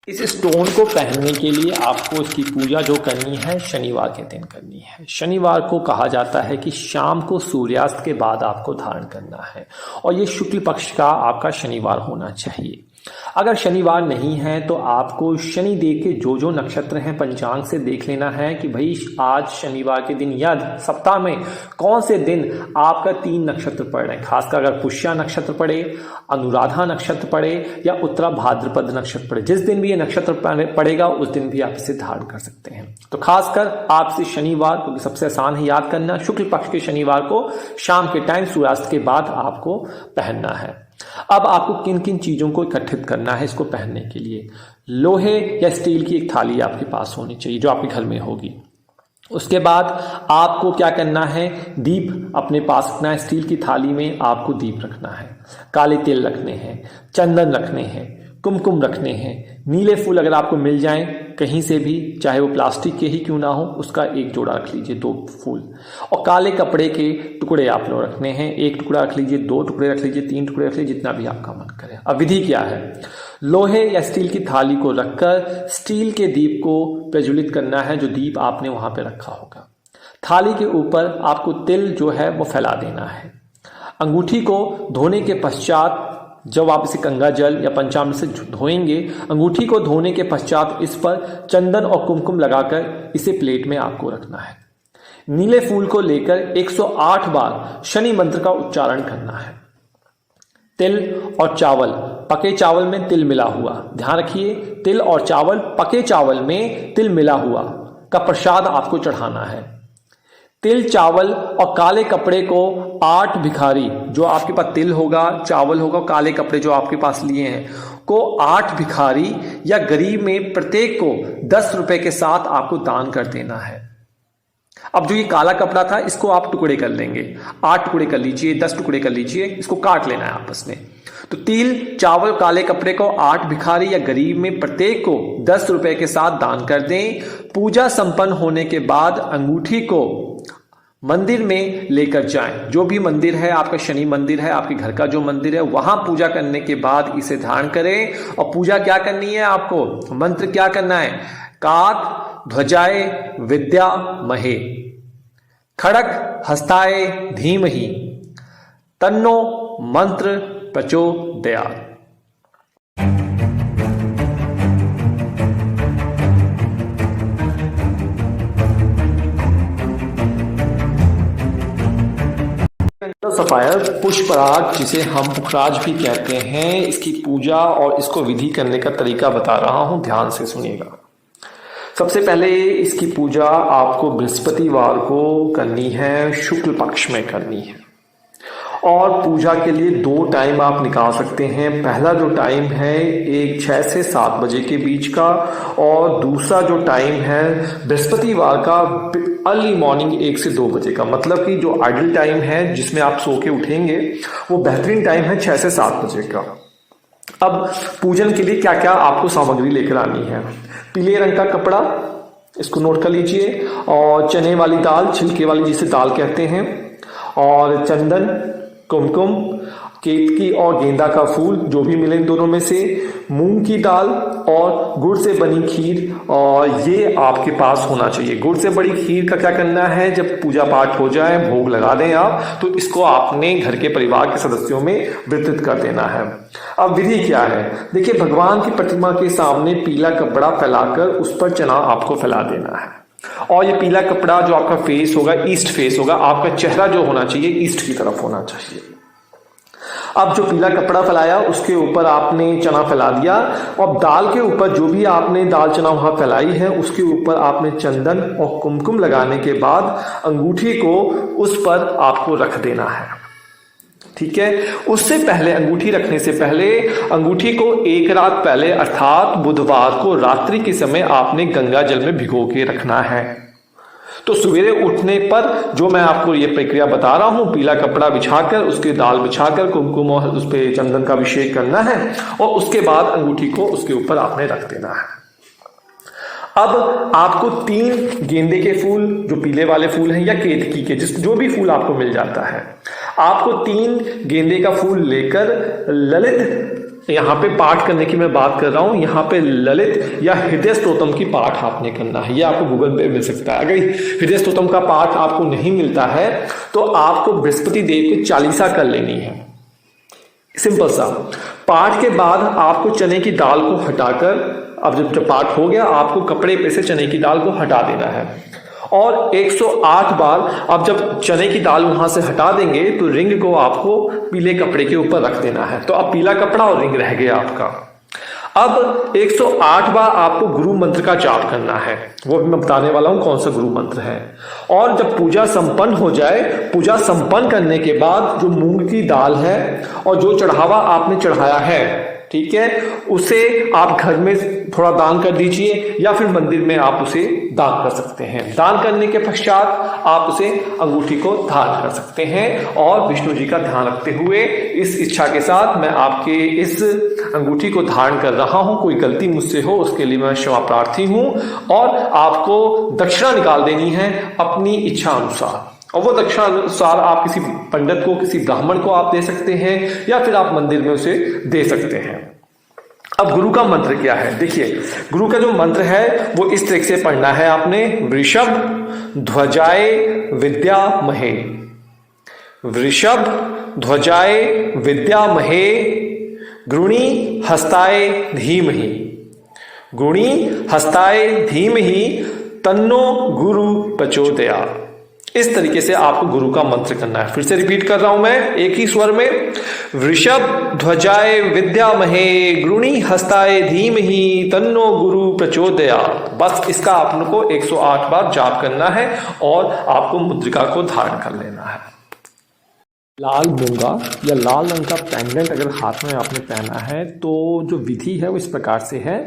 इस स्टोन को पहनने के लिए आपको इसकी पूजा जो करनी है शनिवार के दिन करनी है। शनिवार को कहा जाता है कि शाम को सूर्यास्त के बाद आपको धारण करना है और ये शुक्ल पक्ष का आपका शनिवार होना चाहिए। अगर शनिवार नहीं है तो आपको शनि देव के जो जो नक्षत्र हैं पंचांग से देख लेना है कि भाई आज शनिवार के दिन या सप्ताह में कौन से दिन आपका 3 नक्षत्र पड़ रहे हैं। खासकर अगर पुष्या नक्षत्र पड़े, अनुराधा नक्षत्र पड़े या उत्तरा भाद्रपद नक्षत्र पड़े, जिस दिन भी ये नक्षत्र पड़ेगा उस दिन भी आप इसे धारण कर सकते हैं। तो खासकर आप इसे शनिवार, क्योंकि सबसे आसान है याद करना, शुक्ल पक्ष के शनिवार को शाम के टाइम सूर्यास्त के बाद आपको पहनना है। अब आपको किन किन चीजों को इकट्ठित करना है इसको पहनने के लिए। लोहे या स्टील की एक थाली आपके पास होनी चाहिए जो आपके घर में होगी। उसके बाद आपको क्या करना है, दीप अपने पास रखना है। स्टील की थाली में आपको दीप रखना है, काले तिल रखने हैं, चंदन रखने हैं, कुमकुम रखने हैं, नीले फूल अगर आपको मिल जाएं कहीं से भी, चाहे वो प्लास्टिक के ही क्यों ना हो, उसका एक जोड़ा रख लीजिए, 2 फूल। और काले कपड़े के टुकड़े आप लोग रखने हैं, 1 टुकड़ा रख लीजिए, 2 टुकड़े रख लीजिए, 3 टुकड़े रख लीजिए, जितना भी आपका मन करे। अब विधि क्या है, लोहे या स्टील की थाली को रखकर स्टील के दीप को प्रज्वलित करना है जो दीप आपने वहां पे रखा होगा। थाली के ऊपर आपको तिल जो है वो फैला देना है। अंगूठी को धोने के पश्चात, जब आप इसे गंगा जल या पंचामृत से धोएंगे, अंगूठी को धोने के पश्चात इस पर चंदन और कुमकुम लगाकर इसे प्लेट में आपको रखना है। नीले फूल को लेकर 108 बार शनि मंत्र का उच्चारण करना है। तिल और चावल, पके चावल में तिल मिला हुआ, ध्यान रखिए, तिल और चावल, पके चावल में तिल मिला हुआ का प्रसाद आपको चढ़ाना है। तिल, चावल और काले कपड़े को 8 भिखारी, जो आपके पास तिल होगा, चावल होगा, काले कपड़े जो आपके पास लिए हैं, को 8 भिखारी या गरीब में प्रत्येक को 10 रुपए के साथ आपको दान कर देना है। अब जो ये काला कपड़ा था इसको आप टुकड़े कर लेंगे, 8 टुकड़े कर लीजिए, 10 टुकड़े कर लीजिए, इसको काट लेना है आपस में। तो तिल, चावल, काले कपड़े को 8 भिखारी या गरीब में प्रत्येक को 10 रुपए के साथ दान कर दें। पूजा संपन्न होने के बाद अंगूठी को मंदिर में लेकर जाएं। जो भी मंदिर है, आपका शनि मंदिर है, आपके घर का जो मंदिर है, वहां पूजा करने के बाद इसे धारण करें। और पूजा क्या करनी है, आपको मंत्र क्या करना है, काक ध्वजाए विद्या महे, खड़क हस्ताए धीमहि, तन्नो मंत्र प्रचोदयात्। सफायर पुष्पराग, जिसे हम पुखराज भी कहते हैं, इसकी पूजा और इसको विधि करने का तरीका बता रहा हूं, ध्यान से सुनिएगा। सबसे पहले इसकी पूजा आपको बृहस्पतिवार को करनी है, शुक्ल पक्ष में करनी है। और पूजा के लिए 2 टाइम आप निकाल सकते हैं। पहला जो टाइम है एक 6 से 7 बजे के बीच का, और दूसरा जो टाइम है बृहस्पतिवार का अर्ली मॉर्निंग 1 से 2 बजे का। मतलब कि जो आइडल टाइम है जिसमें आप सो के उठेंगे वो बेहतरीन टाइम है 6 से 7 बजे का। अब पूजन के लिए क्या क्या आपको सामग्री लेकर आनी है, पीले रंग का कपड़ा, इसको नोट कर लीजिए, और चने वाली दाल, छिलके वाली जिसे दाल कहते हैं, और चंदन, कुमकुम, केतकी और गेंदा का फूल, जो भी मिले दोनों में से, मूंग की दाल और गुड़ से बनी खीर, और ये आपके पास होना चाहिए। गुड़ से बड़ी खीर का क्या करना है, जब पूजा पाठ हो जाए, भोग लगा दें आप, तो इसको आपने घर के परिवार के सदस्यों में वितरित कर देना है। अब विधि क्या है, देखिए, भगवान की प्रतिमा के सामने पीला कपड़ा फैलाकर उस पर चना आपको फैला देना है। और ये पीला कपड़ा जो आपका फेस होगा, ईस्ट फेस होगा, आपका चेहरा जो होना चाहिए ईस्ट की तरफ होना चाहिए। अब जो पीला कपड़ा फैलाया उसके ऊपर आपने चना फैला दिया, और दाल के ऊपर जो भी आपने दाल चना वहां फैलाई है उसके ऊपर आपने चंदन और कुमकुम लगाने के बाद अंगूठी को उस पर आपको रख देना है। ठीक है, उससे पहले, अंगूठी रखने से पहले, अंगूठी को 1 रात पहले अर्थात बुधवार को रात्रि के समय आपने गंगा जल में भिगो के रखना है। तो सवेरे उठने पर जो मैं आपको ये प्रक्रिया बता रहा हूं, पीला कपड़ा बिछाकर, उसके दाल बिछाकर, कुमकुम और उस पर चंदन का अभिषेक करना है, और उसके बाद अंगूठी को उसके ऊपर आपने रख देना है। अब आपको 3 गेंदे के फूल, जो पीले वाले फूल हैं, या केतकी के, जो भी फूल आपको मिल जाता है, आपको 3 गेंदे का फूल लेकर ललित यहाँ पे पाठ करने की मैं बात कर रहा हूँ, यहाँ पे ललित या हृदय स्तोत्रम की पाठ आपने करना है। ये आपको गूगल पे मिल सकता है। अगर हृदय स्तोत्रम का पाठ आपको नहीं मिलता है तो आपको बृहस्पति देव की चालीसा कर लेनी है, सिंपल सा। पाठ के बाद आपको चने की दाल को हटाकर, अब जब पाठ हो गया, आपको कपड़े पे से चने की दाल को हटा देना है और 108 बार अब जब चने की दाल वहां से हटा देंगे तो रिंग को आपको पीले कपड़े के ऊपर रख देना है। तो अब पीला कपड़ा और रिंग रह गया आपका। अब 108 बार आपको गुरु मंत्र का जाप करना है, वो भी मैं बताने वाला हूं कौन सा गुरु मंत्र है। और जब पूजा संपन्न हो जाए, पूजा संपन्न करने के बाद जो मूंग की दाल है और जो चढ़ावा आपने चढ़ाया है, ठीक है, उसे आप घर में थोड़ा दान कर दीजिए या फिर मंदिर में आप उसे दान कर सकते हैं। दान करने के पश्चात आप उसे अंगूठी को धारण कर सकते हैं और विष्णु जी का ध्यान रखते हुए इस इच्छा के साथ मैं आपके इस अंगूठी को धारण कर रहा हूं। कोई गलती मुझसे हो उसके लिए मैं क्षमा प्रार्थी हूं। और आपको दक्षिणा निकाल देनी है अपनी इच्छा अनुसार, और वो दक्षिणा अनुसार आप किसी पंडित को, किसी ब्राह्मण को आप दे सकते हैं या फिर आप मंदिर में उसे दे सकते हैं। अब गुरु का मंत्र क्या है, देखिए गुरु का जो मंत्र है वो इस तरीके से पढ़ना है आपने। वृषभ ध्वजाय विद्यामहे, वृषभ ध्वजाय विद्यामहे, गुणी हस्ताय धीमहि, गुणी हस्ताय धीमहि, तन्नो गुरु प्रचोदयात्। इस तरीके से आपको गुरु का मंत्र करना है। फिर से रिपीट कर रहा हूं मैं एक ही स्वर में। वृषभ ध्वजाय विद्यामहे, गुणी हस्ताय धीमहि, तन्नो गुरु प्रचोदयात्। बस इसका आपको 108 बार जाप करना है और आपको मुद्रिका को धारण कर लेना है। लाल मूंगा या लाल रंग का पेंडेंट अगर हाथ में आपने पहना है तो जो विधि है वो इस प्रकार से है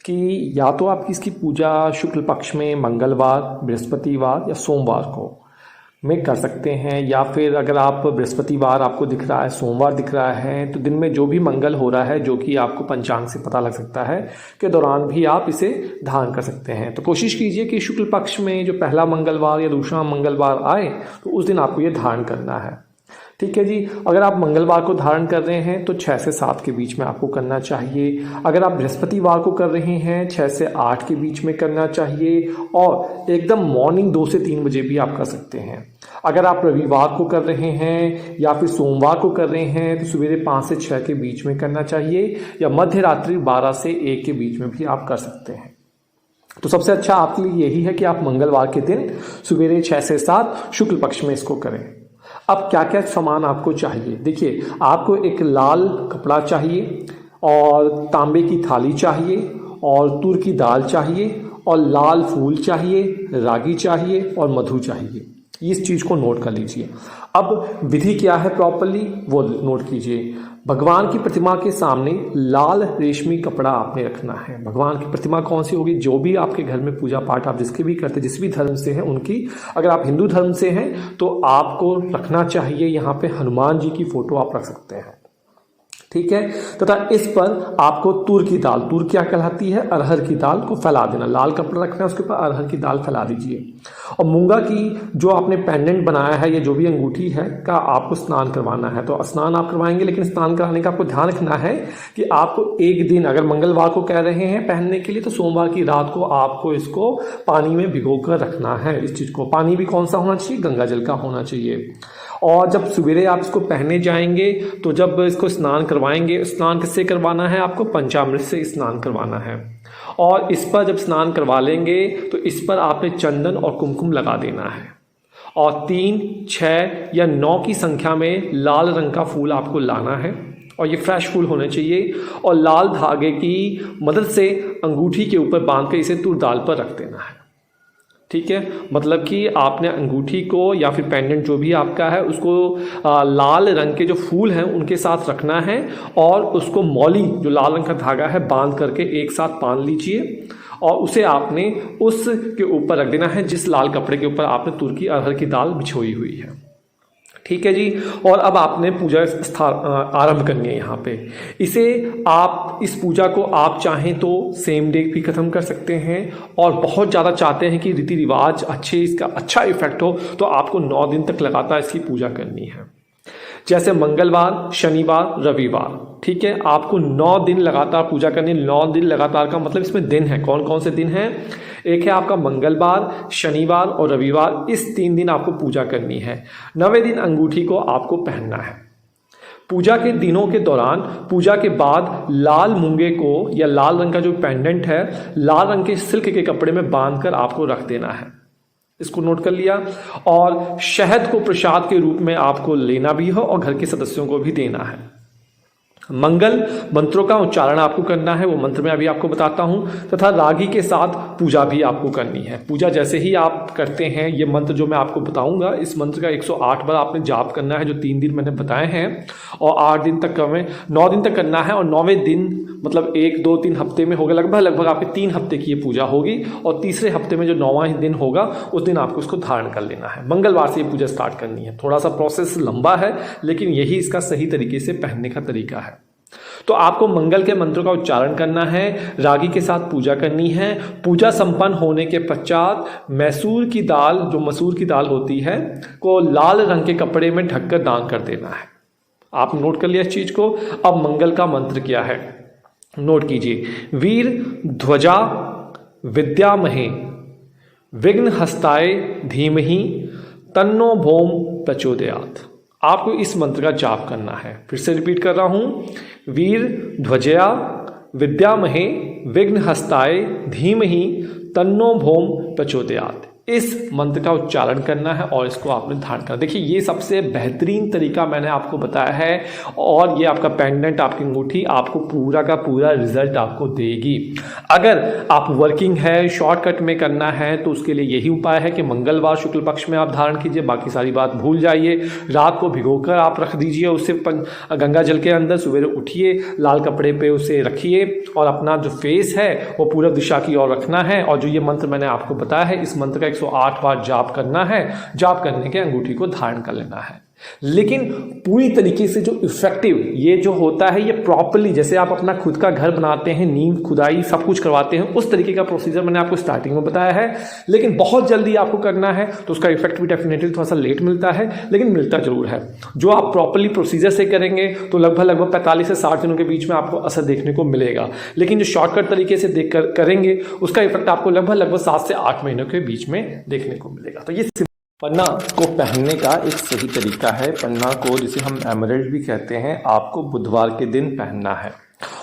कि या तो आप इसकी पूजा शुक्ल पक्ष में मंगलवार, बृहस्पतिवार या सोमवार को में कर सकते हैं, या फिर अगर आप बृहस्पतिवार आपको दिख रहा है, सोमवार दिख रहा है, तो दिन में जो भी मंगल हो रहा है, जो कि आपको पंचांग से पता लग सकता है, के दौरान भी आप इसे धारण कर सकते हैं। तो कोशिश कीजिए कि शुक्ल पक्ष में जो पहला मंगलवार या दूसरा मंगलवार आए तो उस दिन आपको ये धारण करना है। ठीक है जी। अगर आप मंगलवार को धारण कर रहे हैं तो 6 से 7 के बीच में आपको करना चाहिए। अगर आप बृहस्पतिवार को कर रहे हैं 6 से 8 के बीच में करना चाहिए, और एकदम मॉर्निंग 2 से 3 बजे भी आप कर सकते हैं। अगर आप रविवार को कर रहे हैं या फिर सोमवार को कर रहे हैं तो सवेरे 5 से 6 के बीच में करना चाहिए, या मध्य रात्रि 12 से 1 के बीच में भी आप कर सकते हैं। तो सबसे अच्छा आपके लिए यही है कि आप मंगलवार के दिन सवेरे 6 से 7 शुक्ल पक्ष में इसको करें। अब क्या क्या सामान आपको चाहिए, देखिए आपको एक लाल कपड़ा चाहिए और तांबे की थाली चाहिए और तूर की दाल चाहिए और लाल फूल चाहिए, रागी चाहिए और मधु चाहिए। इस चीज़ को नोट कर लीजिए। अब विधि क्या है प्रॉपरली वो नोट कीजिए। भगवान की प्रतिमा के सामने लाल रेशमी कपड़ा आपने रखना है। भगवान की प्रतिमा कौन सी होगी, जो भी आपके घर में पूजा पाठ आप जिसके भी करते, जिस भी धर्म से हैं उनकी। अगर आप हिंदू धर्म से हैं तो आपको रखना चाहिए यहाँ पे हनुमान जी की फोटो आप रख सकते हैं, ठीक है। तथा इस पर आपको तूर की दाल, तूर क्या कहलाती है, अरहर की दाल को फैला देना। लाल कपड़ा रखना है, उसके ऊपर अरहर की दाल फैला दीजिए। और मूंगा की जो आपने पेंडेंट बनाया है या जो भी अंगूठी है का आपको स्नान करवाना है। तो स्नान आप करवाएंगे, लेकिन स्नान कराने का आपको ध्यान रखना है कि आपको एक दिन, अगर मंगलवार को कह रहे हैं पहनने के लिए, तो सोमवार की रात को आपको इसको पानी में भिगो कर रखना है। इस चीज़ को, पानी भी कौन सा होना चाहिए, गंगा जल का होना चाहिए। और जब सवेरे आप इसको पहने जाएंगे तो जब इसको स्नान करवाएंगे, स्नान किससे करवाना है, आपको पंचामृत से स्नान करवाना है। और इस पर जब स्नान करवा लेंगे तो इस पर आपने चंदन और कुमकुम लगा देना है। और 3, 6 या 9 की संख्या में लाल रंग का फूल आपको लाना है, और ये फ्रेश फूल होने चाहिए। और लाल धागे की मदद से अंगूठी के ऊपर बांध कर इसे तूर दाल पर रख देना है, ठीक है। मतलब कि आपने अंगूठी को या फिर पेंडेंट जो भी आपका है उसको लाल रंग के जो फूल हैं उनके साथ रखना है, और उसको मौली जो लाल रंग का धागा है बांध करके एक साथ बांध लीजिए, और उसे आपने उसके ऊपर रख देना है जिस लाल कपड़े के ऊपर आपने तूर की अरहर की दाल बिछोई हुई है, ठीक है जी। और अब आपने पूजा आरंभ करनी है यहाँ पे। इसे आप, इस पूजा को आप चाहें तो सेम डे भी खत्म कर सकते हैं, और बहुत ज़्यादा चाहते हैं कि रीति रिवाज अच्छे, इसका अच्छा इफेक्ट हो, तो आपको 9 दिन तक लगातार इसकी पूजा करनी है। जैसे मंगलवार, शनिवार, रविवार, ठीक है। आपको 9 दिन लगातार पूजा करनी। 9 दिन लगातार का मतलब इसमें दिन है, कौन कौन से दिन हैं? एक है आपका मंगलवार, शनिवार और रविवार। इस 3 दिन आपको पूजा करनी है। 9वें दिन अंगूठी को आपको पहनना है। पूजा के दिनों के दौरान, पूजा के बाद लाल मूंगे को या लाल रंग का जो पेंडेंट है, लाल रंग के सिल्क के कपड़े में बांधकर आपको रख देना है। इसको नोट कर लिया। और शहद को प्रसाद के रूप में आपको लेना भी हो और घर के सदस्यों को भी देना है। मंगल मंत्रों का उच्चारण आपको करना है, वो मंत्र मैं अभी आपको बताता हूं। तथा रागी के साथ पूजा भी आपको करनी है। पूजा जैसे ही आप करते हैं, ये मंत्र जो मैं आपको बताऊंगा, इस मंत्र का 108 बार आपने जाप करना है, जो 3 दिन मैंने बताए हैं। और 8 दिन तक हमें 9 दिन तक करना है। और 9वें दिन मतलब 1, 2, 3 हफ्ते में होगा, लगभग आपके 3 हफ्ते की ये पूजा होगी। और तीसरे हफ्ते में जो 9वां दिन होगा, उस दिन आपको इसको धारण कर लेना है। मंगलवार से ये पूजा स्टार्ट करनी है। थोड़ा सा प्रोसेस लंबा है, लेकिन यही इसका सही तरीके से पहनने का तरीका है। तो आपको मंगल के मंत्रों का उच्चारण करना है, रागी के साथ पूजा करनी है। पूजा संपन्न होने के पश्चात मैसूर की दाल, जो मसूर की दाल होती है, को लाल रंग के कपड़े में ढककर दान कर देना है। आप नोट कर लिया इस चीज को। अब मंगल का मंत्र क्या है, नोट कीजिए। वीर ध्वजा विद्यामहे विघ्न हस्ताय धीमहि तन्नो भौम प्रचोदयात्। आपको इस मंत्र का जाप करना है। फिर से रिपीट कर रहा हूं। वीर ध्वजया विद्यामहे विघ्न हस्ताय धीमहि तन्नो भौम प्रचोदयात्। इस मंत्र का उच्चारण करना है और इसको आपने धारण करना। देखिए, ये सबसे बेहतरीन तरीका मैंने आपको बताया है। और ये आपका पेंडेंट, आपकी अंगूठी आपको पूरा का पूरा रिजल्ट आपको देगी। अगर आप वर्किंग है, शॉर्टकट में करना है, तो उसके लिए यही उपाय है कि मंगलवार शुक्ल पक्ष में आप धारण कीजिए। बाकी सारी बात भूल जाइए। रात को भिगोकर आप रख दीजिए उसे गंगा जल के अंदर। सवेरे उठिए, लाल कपड़े पे उसे रखिए और अपना जो फेस है वो पूर्व दिशा की ओर रखना है। और जो ये मंत्र मैंने आपको बताया है, इस मंत्र का 108 बार जाप करना है। जाप करने के अंगूठी को धारण कर लेना है। लेकिन पूरी तरीके से जो इफेक्टिव ये जो होता है, ये प्रॉपर्ली, जैसे आप अपना खुद का घर बनाते हैं, नींव खुदाई सब कुछ करवाते हैं, उस तरीके का प्रोसीजर मैंने आपको स्टार्टिंग में बताया है। लेकिन बहुत जल्दी आपको करना है तो उसका इफेक्ट भी डेफिनेटली थोड़ा सा लेट मिलता है, लेकिन मिलता जरूर है। जो आप प्रॉपर्ली प्रोसीजर से करेंगे तो लगभग 45 से 60 दिनों के बीच में आपको असर देखने को मिलेगा। लेकिन जो शॉर्टकट तरीके से देख कर करेंगे, उसका इफेक्ट आपको लगभग 7 से 8 महीनों के बीच में देखने को मिलेगा। तो ये पन्ना को पहनने का एक सही तरीका है। पन्ना को, जिसे हम एमराल्ड भी कहते हैं, आपको बुधवार के दिन पहनना है।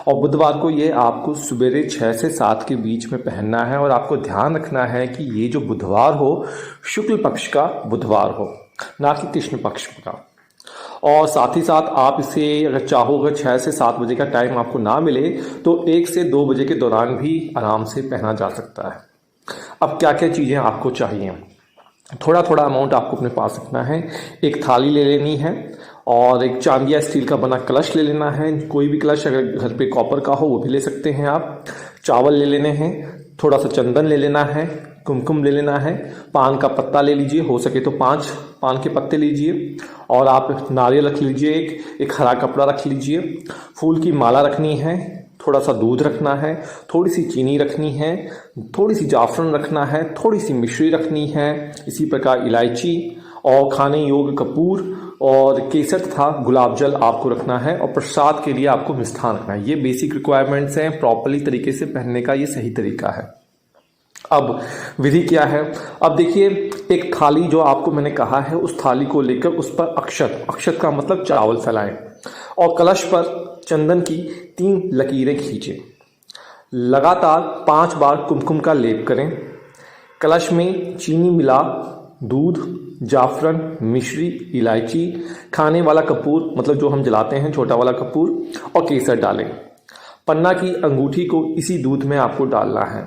और बुधवार को ये आपको सवेरे 6 से 7 के बीच में पहनना है। और आपको ध्यान रखना है कि ये जो बुधवार हो, शुक्ल पक्ष का बुधवार हो, ना कि कृष्ण पक्ष का। और साथ ही साथ आप इसे अगर चाहो, अगर 6 से 7 बजे का टाइम आपको ना मिले तो 1 से 2 बजे के दौरान भी आराम से पहना जा सकता है। अब क्या क्या चीज़ें आपको चाहिए, थोड़ा थोड़ा अमाउंट आपको अपने पास रखना है। एक थाली ले लेनी है और एक चांदी या स्टील का बना कलश ले लेना है। कोई भी कलश, अगर घर पे कॉपर का हो वो भी ले सकते हैं आप। चावल ले लेने हैं, थोड़ा सा चंदन ले लेना है, कुमकुम ले लेना है, पान का पत्ता ले लीजिए, हो सके तो 5 पान के पत्ते लीजिए। और आप नारियल रख लीजिए, एक हरा कपड़ा रख लीजिए, फूल की माला रखनी है, थोड़ा सा दूध रखना है, थोड़ी सी चीनी रखनी है, थोड़ी सी जाफरान रखना है, थोड़ी सी मिश्री रखनी है, इसी प्रकार इलायची और खाने योग्य कपूर और केसर तथा गुलाब जल आपको रखना है। और प्रसाद के लिए आपको मिष्ठान रखना है। ये बेसिक रिक्वायरमेंट्स हैं। प्रॉपर्ली तरीके से पहनने का ये सही तरीका है। अब विधि क्या है, अब देखिए, एक थाली जो आपको मैंने कहा है, उस थाली को लेकर उस पर अक्षत का मतलब चावल फैलाएं और कलश पर चंदन की 3 लकीरें खींचें। लगातार 5 बार कुमकुम का लेप करें। कलश में चीनी मिला दूध, जाफरान, मिश्री, इलायची, खाने वाला कपूर मतलब जो हम जलाते हैं छोटा वाला कपूर, और केसर डालें। पन्ना की अंगूठी को इसी दूध में आपको डालना है।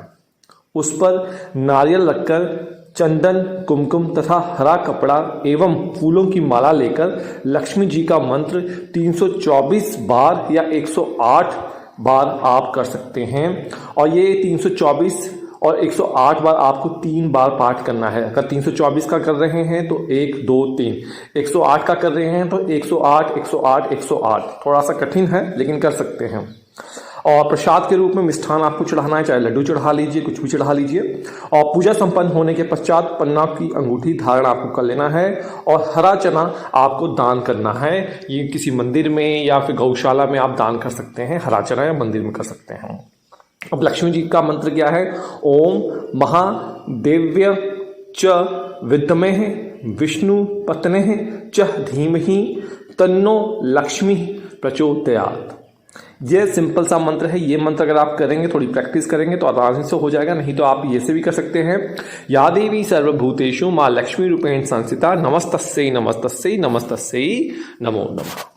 उस पर नारियल रखकर चंदन, कुमकुम तथा हरा कपड़ा एवं फूलों की माला लेकर लक्ष्मी जी का मंत्र 324 बार या 108 बार आप कर सकते हैं। और ये 324 और 108 बार आपको 3 बार पाठ करना है। अगर 324 का कर रहे हैं तो 1 2 3, 108 का कर रहे हैं तो 108 108 108। थोड़ा सा कठिन है लेकिन कर सकते हैं। और प्रसाद के रूप में मिष्ठान आपको चढ़ाना है, चाहे लड्डू चढ़ा लीजिए, कुछ भी चढ़ा लीजिए। और पूजा संपन्न होने के पश्चात पन्ना की अंगूठी धारण आपको कर लेना है और हरा चना आपको दान करना है। ये किसी मंदिर में या फिर गौशाला में आप दान कर सकते हैं, हरा चना या मंदिर में कर सकते हैं। अब लक्ष्मी जी का मंत्र क्या है? ओम महादेव्य च विद्महे विष्णु पत्ने च धीमहि तन्नो लक्ष्मी प्रचोदयात्। ये सिंपल सा मंत्र है। ये मंत्र अगर आप करेंगे, थोड़ी प्रैक्टिस करेंगे तो आसानी से हो जाएगा। नहीं तो आप ये से भी कर सकते हैं, या देवी सर्वभूतेषु माँ लक्ष्मी रूपेण संस्थिता नमस्तस्यै नमस्तस्यै नमस्तस्यै नमो नमः।